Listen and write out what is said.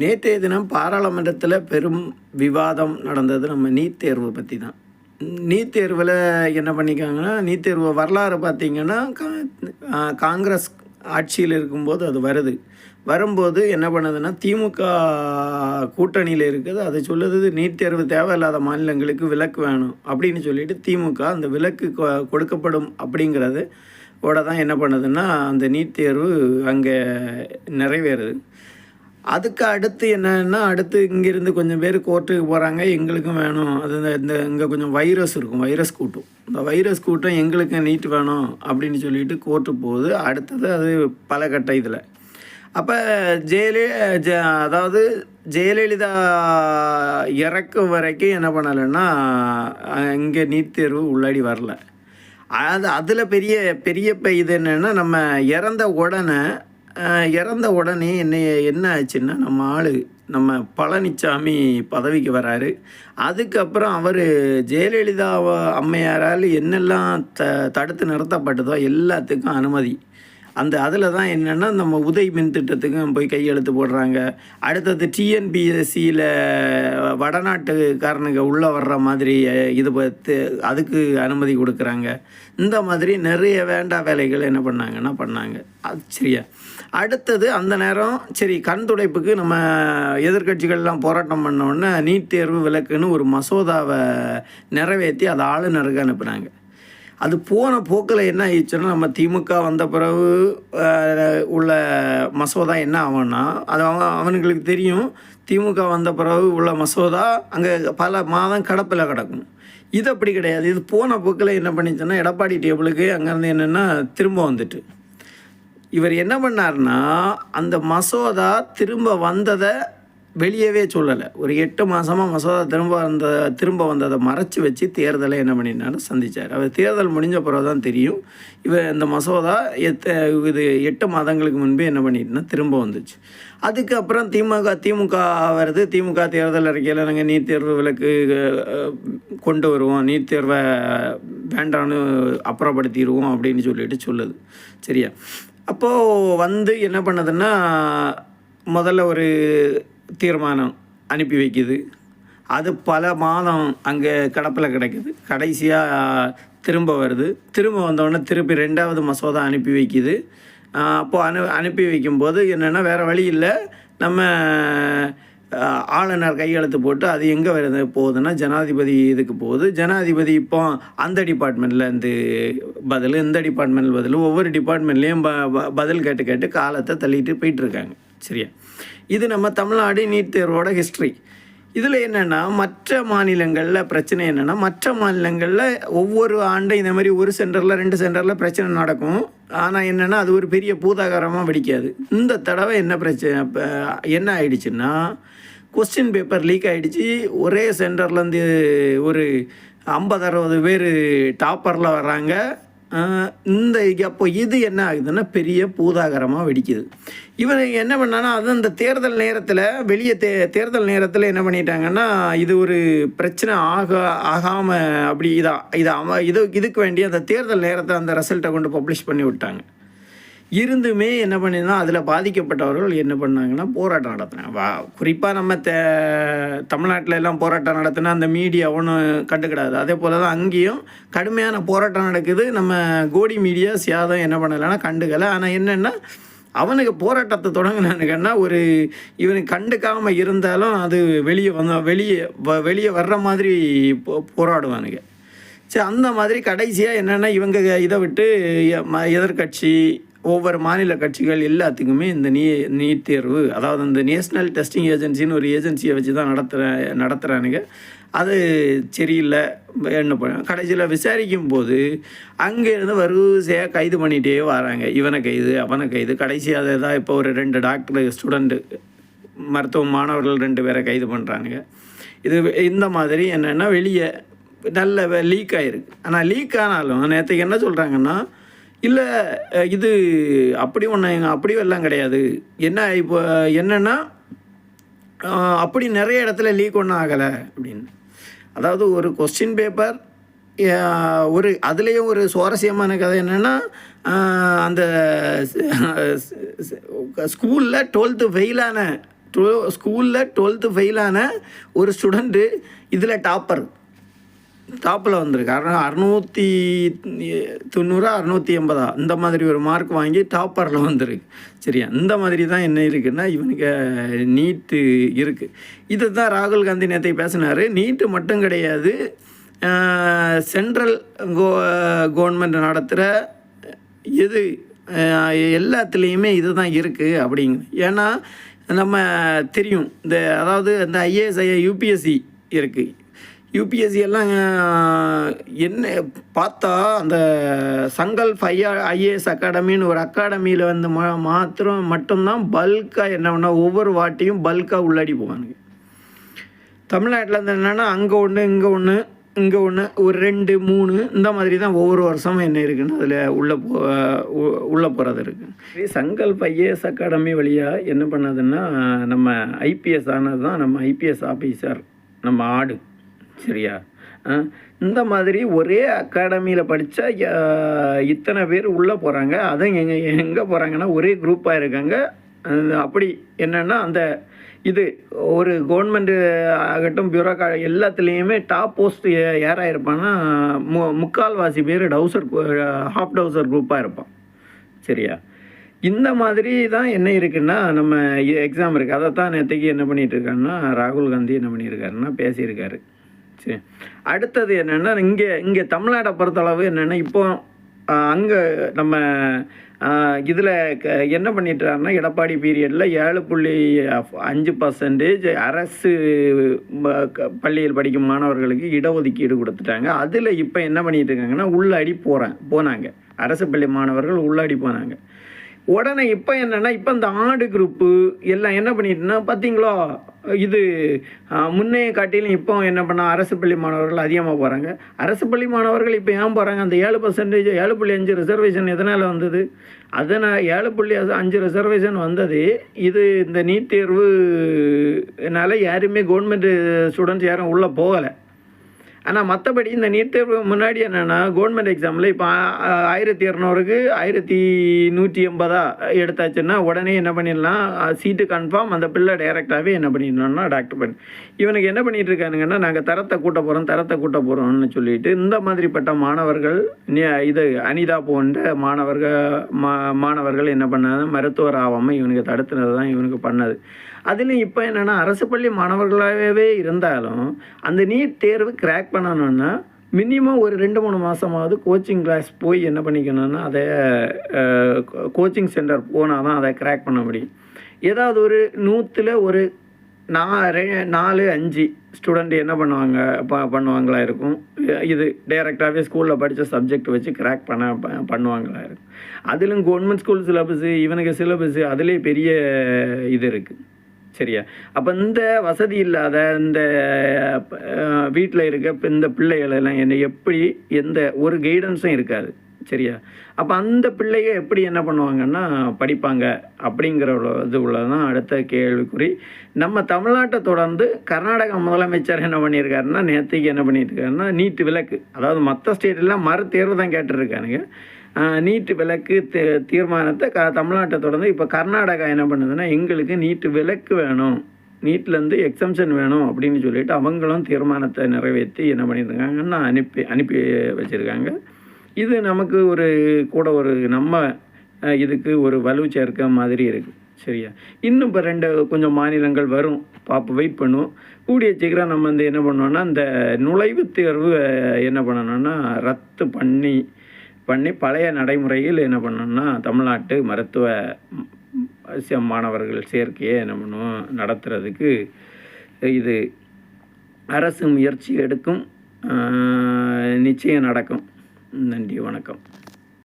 நேற்றைய தினம் பாராளுமன்றத்தில் பெரும் விவாதம் நடந்தது நம்ம நீட் தேர்வு பற்றி தான். நீட் தேர்வில் என்ன பண்ணிக்காங்கன்னா, நீட் தேர்வு வரலாறு பார்த்திங்கன்னா காங்கிரஸ் ஆட்சியில் இருக்கும்போது அது வரும்போது என்ன பண்ணுதுன்னா, திமுக கூட்டணியில் இருக்குது. அதை சொல்லுது நீட் தேர்வு தேவையில்லாத மாநிலங்களுக்கு விலக்கு வேணும் அப்படின்னு சொல்லிட்டு திமுக அந்த விலக்கு கொடுக்கப்படும் அப்படிங்கிறது தான் என்ன பண்ணுதுன்னா, அந்த நீட் தேர்வு அங்கே நிறைவேறுது. அதுக்கு அடுத்து என்னன்னா, அடுத்து இங்கேருந்து கொஞ்சம் பேர் கோர்ட்டுக்கு போகிறாங்க, எங்களுக்கும் வேணும். அது இங்கே கொஞ்சம் வைரஸ் இருக்கும், வைரஸ் கூட்டம். இந்த வைரஸ் கூட்டம் எங்களுக்கு நீட் வேணும் அப்படின்னு சொல்லிட்டு கோர்ட்டுக்கு போகுது. அடுத்தது அது பல கட்ட இதில். அப்போ அதாவது ஜெயலலிதா இறக்கும் வரைக்கும் என்ன பண்ணலைன்னா, இங்கே நீட் தேர்வு உள்ளாடி வரல. அதில் பெரிய இது என்னென்னா, நம்ம இறந்த உடனே என்ன ஆச்சுன்னா, நம்ம பழனிசாமி பதவிக்கு வராரு. அதுக்கப்புறம் அவர் ஜெயலலிதா அம்மையாரால் என்னெல்லாம் தடுத்து நிறுத்தப்பட்டதோ எல்லாத்துக்கும் அனுமதி. அதில் தான் என்னென்னா, நம்ம உதய் மின் திட்டத்துக்கும் போய் கையெழுத்து போடுறாங்க. அடுத்தது டிஎன்பிஎஸ்சியில் வடநாட்டுக்காரனுங்க உள்ளே வர்ற மாதிரி இது அதுக்கு அனுமதி கொடுக்குறாங்க. இந்த மாதிரி நிறைய வேண்டா வேலைகள் என்ன பண்ணாங்க. அது சரியா. அடுத்தது அந்த நேரம் சரி, கண் துடைப்புக்கு நம்ம எதிர்கட்சிகள்லாம் போராட்டம் பண்ணோன்னே நீட் தேர்வு விலக்குன்னு ஒரு மசோதாவை நிறைவேற்றி அதை ஆளுநருக்கு அனுப்புனாங்க. அது போன போக்கில் என்ன ஆயிடுச்சுன்னா, நம்ம திமுக வந்த பிறகு உள்ள மசோதா என்ன ஆகும்னா, அது அவனுங்களுக்கு தெரியும். திமுக வந்த பிறகு உள்ள மசோதா அங்கே பல மாதம் கடப்பில் கிடக்கும். இது அப்படி கிடையாது. இது போன போக்கில் என்ன பண்ணிச்சுன்னா, எடப்பாடி டேபிளுக்கு அங்கேருந்து என்னென்னா திரும்ப வந்துட்டு இவர் என்ன பண்ணார்னா, அந்த மசோதா திரும்ப வந்ததை வெளியவே சொல்லலை. ஒரு 8 மாதமாக மசோதா திரும்ப வந்ததை மறைச்சி வச்சு தேர்தலை என்ன பண்ணினாலும் சந்தித்தார். அவர் தேர்தல் முடிஞ்ச பிறகு தான் தெரியும், இந்த மசோதா இது 8 மாதங்களுக்கு முன்பே என்ன பண்ணிட்டுனா திரும்ப வந்துச்சு. அதுக்கப்புறம் திமுக வருது. திமுக தேர்தல் அறிக்கையில் நாங்கள் நீட் தேர்வு விலக்கு கொண்டு வருவோம், நீட் தேர்வை வேண்டான்னு அப்புறப்படுத்திடுவோம் அப்படின்னு சொல்லுது. சரியா. அப்போது என்ன பண்ணுதுன்னா, முதல்ல ஒரு தீர்மானம் அனுப்பி வைக்குது. அது பல மாதம் அங்கே கடப்பில் கிடைக்குது. கடைசியாக திரும்ப வருது. திரும்ப வந்தோடனே திருப்பி 2வது மசோதா அனுப்பி வைக்குது. அப்போது அனுப்பி வைக்கும்போது என்னென்னா, வேறு வழி இல்லை, நம்ம ஆளுநர் கையெழுத்து போட்டு அது எங்கே போகுதுன்னா ஜனாதிபதி இதுக்கு போகுது. ஜனாதிபதி இப்போ அந்த டிபார்ட்மெண்ட்டில் இந்த டிபார்ட்மெண்ட் பதில் ஒவ்வொரு டிபார்ட்மெண்ட்லேயும் பதில் கேட்டு காலத்தை தள்ளிட்டு போயிட்டுருக்காங்க. சரியா. இது நம்ம தமிழ்நாடு நீட் தேர்வோட ஹிஸ்ட்ரி. இதில் என்னென்னா, மற்ற மாநிலங்களில் பிரச்சனை என்னென்னா, மற்ற மாநிலங்களில் ஒவ்வொரு ஆண்டும் இந்த மாதிரி ஒரு சென்டரில் 2 சென்டரில் பிரச்சனை நடக்கும். ஆனால் என்னென்னா, அது ஒரு பெரிய பூதாகரமாக வெடிக்காது. இந்த தடவை என்ன ஆயிடுச்சுன்னா, கொஸ்டின் பேப்பர் லீக் ஆகிடுச்சு. ஒரே சென்டர்லேருந்து ஒரு 50-60 பேர் டாப்பரில் வர்றாங்க. இது என்ன ஆகுதுன்னா, பெரிய பூதாகரமாக வெடிக்குது. இவன் என்ன பண்ணான்னா, அது அந்த தேர்தல் நேரத்தில் தேர்தல் நேரத்தில் என்ன பண்ணிட்டாங்கன்னா, இது ஒரு பிரச்சனை ஆகாமல் அப்படி இதுக்கு வேண்டிய அந்த தேர்தல் நேரத்தை அந்த ரிசல்ட்டை கொண்டு பப்ளிஷ் பண்ணி விட்டாங்க. இருந்துமே என்ன பண்ணினா, அதில் பாதிக்கப்பட்டவர்கள் என்ன பண்ணாங்கன்னா, போராட்டம் நடத்தினாங்க. குறிப்பாக நம்ம தமிழ்நாட்டில் எல்லாம் போராட்டம் நடத்தினா அந்த மீடியா ஒன்றும் கண்டுக்கிடாது. அதே போல் தான் அங்கேயும் கடுமையான போராட்டம் நடக்குது. நம்ம கோடி மீடியாஸ் யாரும் என்ன பண்ணலைன்னா கண்டுக்கலை. ஆனால் என்னென்னா, அவனுக்கு போராட்டத்தை தொடங்கினானுங்கன்னா, இவனுக்கு கண்டுக்காமல் இருந்தாலும் அது வெளியே வர்ற மாதிரி போராடுவானுங்க. சரி, அந்த மாதிரி கடைசியாக என்னென்னா, இவங்க இதை விட்டு எதிர்கட்சி ஒவ்வொரு மாநில கட்சிகள் எல்லாத்துக்குமே இந்த நீட் தேர்வு, அதாவது இந்த நேஷ்னல் டெஸ்டிங் ஏஜென்சின்னு ஒரு ஏஜென்சியை வச்சு தான் நடத்துகிறானுங்க. அது சரியில்லை. என்ன கடைசியில் விசாரிக்கும் போது அங்கேருந்து வரிசையாக கைது பண்ணிகிட்டே வராங்க. இவனை கைது, அவனை கைது. கடைசியாக தான் இப்போ ஒரு 2 டாக்டர் ஸ்டூடெண்ட்டு மருத்துவ மாணவர்கள் 2 பேரை கைது பண்ணுறானுங்க. இந்த மாதிரி என்னென்னா, வெளியே நல்ல லீக் ஆகிருக்கு. ஆனால் லீக் ஆனாலும் நேற்றுக்கு என்ன சொல்கிறாங்கன்னா, இல்லை இது அப்படியும் எல்லாம் கிடையாது. இப்போ என்னென்னா, அப்படி நிறைய இடத்துல லீக் ஒன்றும் ஆகலை அப்படின்னு. அதாவது ஒரு கொஸ்டின் பேப்பர் அதுலேயும் ஒரு சுவாரஸ்யமான கதை என்னென்னா, அந்த ஸ்கூலில் 12th ஸ்கூலில் 12th ஃபெயிலான ஒரு ஸ்டூடெண்ட்டு இதில் டாப்பில் வந்திருக்கு. 690 680 இந்த மாதிரி ஒரு மார்க் வாங்கி டாப்பரில் வந்திருக்கு. சரியா, இந்த மாதிரி தான் என்ன இருக்குன்னா இவனுக்கு நீட்டு இருக்குது. இது தான் ராகுல் காந்தி நேற்று பேசினார். நீட்டு மட்டும் கிடையாது, சென்ட்ரல் கவர்மெண்ட் நடத்துகிற எது எல்லாத்துலேயுமே இது தான் இருக்குது அப்படிங்க. ஏன்னா நம்ம தெரியும், அதாவது இந்த ஐஏஎஸ் யூபிஎஸ்சி இருக்குது. யூபிஎஸ்சி எல்லாம் என்ன பார்த்தா அந்த சங்கல்ப் ஐஏஎஸ் அகாடமின்னு ஒரு அகாடமியில் வந்து மட்டும்தான் பல்காக என்ன பண்ணால் ஒவ்வொரு வாட்டியும் பல்காக உள்ளாடி போவானுங்க. தமிழ்நாட்டில் இருந்து என்னென்னா அங்கே ஒன்று இங்கே ஒன்று ஒரு 2 3 இந்த மாதிரி தான் ஒவ்வொரு வருஷமும் என்ன இருக்குன்னு அதில் உள்ளே போகிறது இருக்குது. சங்கல்ப் ஐஏஎஸ் அகாடமி வழியாக என்ன பண்ணதுன்னா நம்ம ஐபிஎஸ் ஆனது தான் நம்ம ஐபிஎஸ் ஆஃபீஸர் நம்ம ஆடு. சரியா, இந்த மாதிரி ஒரே அகாடமியில் படித்தா இத்தனை பேர் உள்ளே போகிறாங்க. அதுவும் எங்கே போகிறாங்கன்னா ஒரே குரூப்பாக இருக்காங்க. அப்படி என்னென்னா அந்த இது ஒரு கவர்மெண்ட்டு ஆகட்டும் எல்லாத்துலேயுமே டாப் போஸ்ட் யாராக இருப்பான்னா முக்கால்வாசி பேர் ஹாஃப் டவுசர் குரூப்பாக இருப்பான். சரியா, இந்த மாதிரி தான் என்ன இருக்குன்னா நம்ம எக்ஸாம் இருக்குது. அதை தான் நேற்றுக்கு என்ன பண்ணிகிட்டு இருக்காருன்னா ராகுல் காந்தி என்ன பண்ணியிருக்காருன்னா பேசியிருக்காரு. சரி, அடுத்தது என்னென்னா இங்கே தமிழ்நாட்டை பொறுத்தளவு என்னென்னா இப்போ அங்கே நம்ம இதில் என்ன பண்ணிட்டாருன்னா எடப்பாடி பீரியடில் 7.5% அரசு பள்ளியில் படிக்கும் மாணவர்களுக்கு இடஒதுக்கீடு கொடுத்துட்டாங்க. அதில் இப்போ என்ன பண்ணிகிட்டு இருக்காங்கன்னா உள்ளாடி போனாங்க. அரசு பள்ளி மாணவர்கள் உள்ளாடி போனாங்க. உடனே இப்போ என்னென்னா இப்போ இந்த ஆடு குரூப்பு எல்லாம் என்ன பண்ணிட்டுன்னா பார்த்தீங்களோ, இது முன்னே காட்டிலும் இப்போ என்ன பண்ணால் அரசு பள்ளி மாணவர்கள் அதிகமாக போகிறாங்க. அரசு பள்ளி மாணவர்கள் இப்போ ஏன் போகிறாங்க? அந்த 7% 7.5 ரிசர்வேஷன் எதனால் வந்தது? அதனால் 7.5 ரிசர்வேஷன் வந்தது. இது இந்த நீட் தேர்வுனால யாருமே கவர்மெண்ட் ஸ்டூடெண்ட்ஸ் யாரும் உள்ளே போகலை. ஆனால் மற்றபடி இந்த நீட் தேர்வு முன்னாடி என்னென்னா கவர்மெண்ட் எக்ஸாமில் இப்போ 1200க்கு 1180 எடுத்தாச்சுன்னா உடனே என்ன பண்ணிடலாம், சீட்டு கன்ஃபார்ம். அந்த பிள்ளை டைரெக்டாகவே என்ன பண்ணிடலாம்னா டாக்டர் பண்ணி இவனுக்கு என்ன பண்ணிகிட்டு இருக்கானுங்கன்னா நாங்கள் தரத்தை கூட்ட போகிறோம்னு சொல்லிட்டு இந்த மாதிரிப்பட்ட மாணவர்கள் இது அனிதா போன்ற மாணவர்கள் என்ன பண்ணாங்க, மருத்துவர் ஆகாமல் இவனுக்கு தடுத்துனது தான் இவனுக்கு பண்ணது. அதுலேயும் இப்போ என்னென்னா அரசு பள்ளி மாணவர்களாகவே இருந்தாலும் அந்த நீட் தேர்வு கிராக் பண்ணணுன்னா மினிமம் ஒரு 2-3 மாதமாவது கோச்சிங் கிளாஸ் போய் என்ன பண்ணிக்கணும்னா அதை கோச்சிங் சென்டர் போனால் தான் அதை கிராக் பண்ண முடியும். ஏதாவது ஒரு 100ல் ஒரு 4-5 ஸ்டூடெண்ட் என்ன பண்ணுவாங்களா இருக்கும். இது டைரெக்டாகவே ஸ்கூலில் படித்த சப்ஜெக்ட் வச்சு கிராக் பண்ணுவாங்களா இருக்கும். அதிலும் கவர்மெண்ட் ஸ்கூல் சிலபஸ்ஸு இவனுக்கு சிலபஸ்ஸு அதிலே பெரிய இது இருக்குது. சரியா, அப்போ இந்த வசதி இல்லாத இந்த வீட்டில் இருக்க இந்த பிள்ளைகளெல்லாம் எப்படி எந்த ஒரு கைடன்ஸும் இருக்காது. சரியா, அப்போ அந்த பிள்ளைங்க எப்படி என்ன பண்ணுவாங்கன்னா படிப்பாங்க அப்படிங்கிற இது உள்ளதான் அடுத்த கேள்விக்குறி. நம்ம தமிழ்நாட்டை தொடர்ந்து கர்நாடகா முதலமைச்சர் என்ன பண்ணியிருக்காருன்னா நேற்றுக்கு என்ன பண்ணிட்டு இருக்காருன்னா நீட்டு விலக்கு, அதாவது மற்ற ஸ்டேட்டெல்லாம் மறுதேர்வு தான் கேட்டுருக்கானுங்க. நீட்டு விலக்கு தீர்மானத்தை தமிழ்நாட்டை தொடர்ந்து இப்போ கர்நாடகா என்ன பண்ணுதுன்னா எங்களுக்கு நீட்டு விலக்கு வேணும், நீட்லேருந்து எக்ஸம்ஷன் வேணும் அப்படின்னு சொல்லிட்டு அவங்களும் தீர்மானத்தை நிறைவேற்றி என்ன பண்ணியிருக்காங்கன்னா அனுப்பி வச்சுருக்காங்க. இது நமக்கு ஒரு நம்ம இதுக்கு ஒரு வலு சேர்க்க மாதிரி இருக்குது. சரியா, இன்னும் இப்போ கொஞ்சம் மாநிலங்கள் வரும், வெயிட் பண்ணுவோம். கூடிய சீக்கிரம் நம்ம என்ன பண்ணோன்னா இந்த நுழைவுத் தேர்வு என்ன பண்ணணும்னா ரத்து பண்ணி பழைய நடைமுறையில் என்ன பண்ணணும்னா தமிழ்நாட்டு மருத்துவ மாணவர்கள் சேர்க்கையை என்ன பண்ணுவோம் நடத்துறதுக்கு இது அரசு முயற்சி எடுக்கும். நிச்சயம் நடக்கும். நன்றி, வணக்கம்.